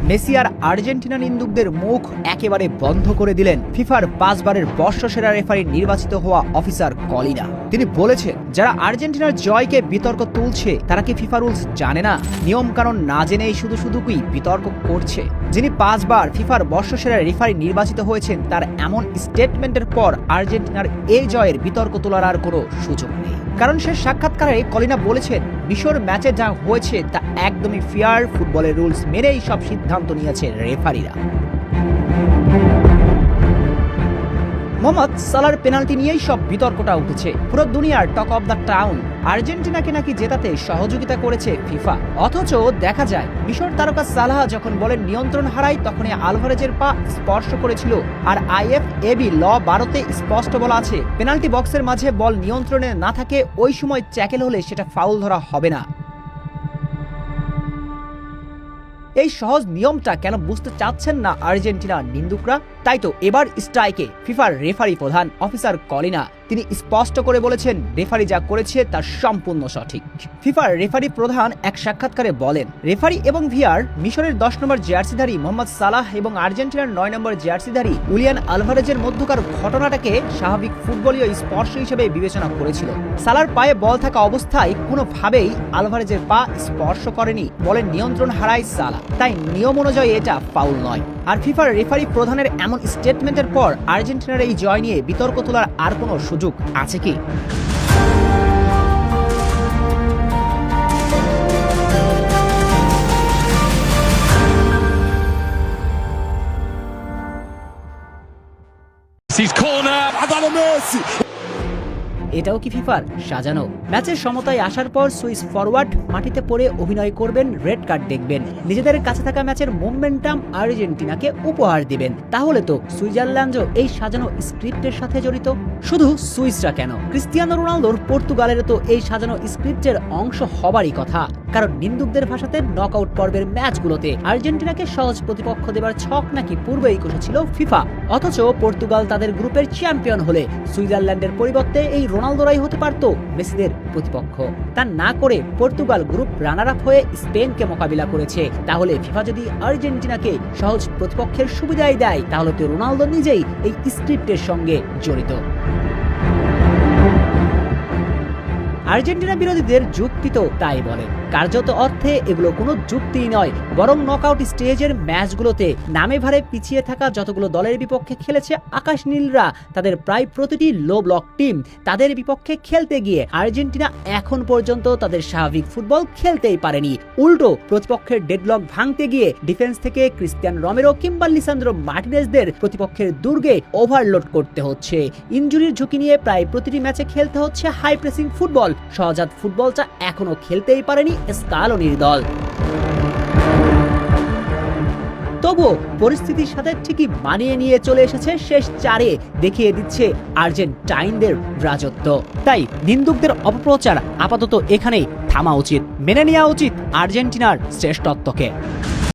Messi আর Argentina নিন্দুকদের মুখ একেবারে বন্ধ করে দিলেন ফিফার 5 বারের বর্ষসেরা রেফারি নির্বাচিত হওয়া অফিসার কলিনা। তিনি বলেছেন, যারা আর্জেন্টিনার জয়কে বিতর্ক তুলছে তারা কি ফিফা রুলস জানে না? নিয়ম কানুন না জেনেই শুধু বিতর্ক করছে। যিনি 5 বার ফিফার বর্ষসেরা রেফারি নির্বাচিত হয়েছেন, তার এমন স্টেটমেন্টের পর আর্জেন্টিনার এই জয়ের বিতর্ক তোলার আর কোনো সুযোগ নেই। কারণ সে সাক্ষাৎকারে কলিনা বলেছেন, মিশর ম্যাচে যা হয়েছে তা একদমই ফেয়ার, ফুটবলের রুলস মেনেই সব সিদ্ধান্ত নিয়েছে রেফারিরা। মোহাম্মদ সালার পেনাল্টি নিয়েই সব বিতর্কটা উঠেছে। পুরো দুনিয়ার টক অব দ্য টাউন। আর্জেন্টিনাকে নাকি জেতাতে সহযোগিতা করেছে ফিফা, অথচ দেখা যায় মিশর তারকা সালাহ যখন বলের নিয়ন্ত্রণ হারায় তখনই আলভারেজের পা স্পর্শ করেছিল। আর IFAB ল 12-তে স্পষ্ট বলা আছে, পেনাল্টি বক্সের মাঝে বল নিয়ন্ত্রণে না থাকে ওই সময় ট্যাকেল হলে সেটা ফাউল ধরা হবে না। এই সহজ নিয়মটা কেন বুঝতে চাচ্ছেন না আর্জেন্টিনার নিন্দুকরা? তাই তো এবার স্ট্রাইকে ফিফার রেফারি প্রধান অফিসার কলিনা তিনি স্পষ্ট করে বলেছেন, রেফারি যা করেছে তা সম্পূর্ণ সঠিক। ফিফার রেফারি প্রধান এক সাক্ষাৎকারে বলেন, রেফারি এবং ভিআর মিশরের 10 নম্বর জার্সিধারী মোহাম্মদ সালাহ এবং আর্জেন্টিনার 9 নম্বর জার্সিধারী উলিয়ান আলভারেজের মধ্যকার ঘটনাটাকে স্বাভাবিক ফুটবলীয় স্পর্শ হিসেবে বিবেচনা করেছিল। সালার পায়ে বল থাকা অবস্থায় কোনোভাবেই আলভারেজের পা স্পর্শ করেনি, বলের নিয়ন্ত্রণ হারায় সালাহ, তাই নিয়ম অনুযায়ী এটা ফাউল নয়। আর ফিফার রেফারি প্রধানের এমন স্টেটমেন্টের পর আর্জেন্টিনার এই জয় নিয়ে বিতর্ক তোলার আর কোনো সুযোগ আছে কি? এটাও কি ফিফার সাজানো? ম্যাচের সমতায় আসার পর সুইস ফরওয়ার্ড মাটিতে পড়ে অভিনয় করবেন, রেড কার্ড দেখবেন, নিজেদের কাছে থাকা ম্যাচের মোমেন্টাম আর্জেন্টিনাকে উপহার দিবেন। তাহলে তো সুইজারল্যান্ডও এই সাজানো স্ক্রিপ্টের সাথে জড়িত। শুধু সুইসরা কেন, ক্রিস্টিয়ানো রোনালদোর পর্তুগালেরও তো এই সাজানো স্ক্রিপ্টের অংশ হবারই কথা। কারণ নিন্দুকদের ভাষাতে নকআউট পর্বের ম্যাচগুলোতে আর্জেন্টিনাকে সহজ প্রতিপক্ষ দেবার ছক নাকি পূর্বেই কষেছিল ফিফা, অথচ পর্তুগাল তাদের গ্রুপের চ্যাম্পিয়ন হলে সুইজারল্যান্ডের পরিবর্তে এই রোনালদোরাই হতে পারত মেসিদের প্রতিপক্ষ। তা না করে পর্তুগাল গ্রুপ রানার আপ হয়ে স্পেনকে মোকাবিলা করেছে। তাহলে ফিফা যদি আর্জেন্টিনাকে সহজ প্রতিপক্ষের সুবিধাই দেয়, তাহলে তো রোনালদো নিজেই এই স্ক্রিপ্টের সঙ্গে জড়িত। আর্জেন্টিনা বিরোধীদের যুক্তি তো তাই বলে, কার্যত অর্থে এগুলো কোনো যুক্তিই নয়, বরং নকআউট স্টেজের ম্যাচগুলোতে নামে ভারে পিছিয়ে থাকা যতগুলো দলের বিপক্ষে খেলেছে আকাশ নীলরা, তাদের প্রায় প্রতিটি লো ব্লক টিম, তাদের বিপক্ষে খেলতে গিয়ে আর্জেন্টিনা এখন পর্যন্ত তাদের স্বাভাবিক ফুটবল খেলতেই পারেনি। উল্টো প্রতিপক্ষের ডেডলক ভাঙতে গিয়ে ডিফেন্স থেকে ক্রিস্টিয়ান রমেরো কিংবা লিসান্দ্রো মার্টিনেজদের প্রতিপক্ষের দুর্গে ওভারলোড করতে হচ্ছে। ইনজুরির ঝুঁকি নিয়ে প্রায় প্রতিটি ম্যাচে খেলতে হচ্ছে হাই প্রেসিং ফুটবল। সহজাত ফুটবলটা এখনো খেলতেই পারেনি স্কালোনির দল। তবুও পরিস্থিতির সাথে ঠিকই মানিয়ে নিয়ে চলে এসেছে শেষ 4-এ, দেখিয়ে দিচ্ছে আর্জেন্টাইনদের রাজত্ব। তাই নিন্দুকদের অপপ্রচার আপাতত এখানেই থামা উচিত, মেনে নেওয়া উচিত আর্জেন্টিনার শ্রেষ্ঠত্বকে।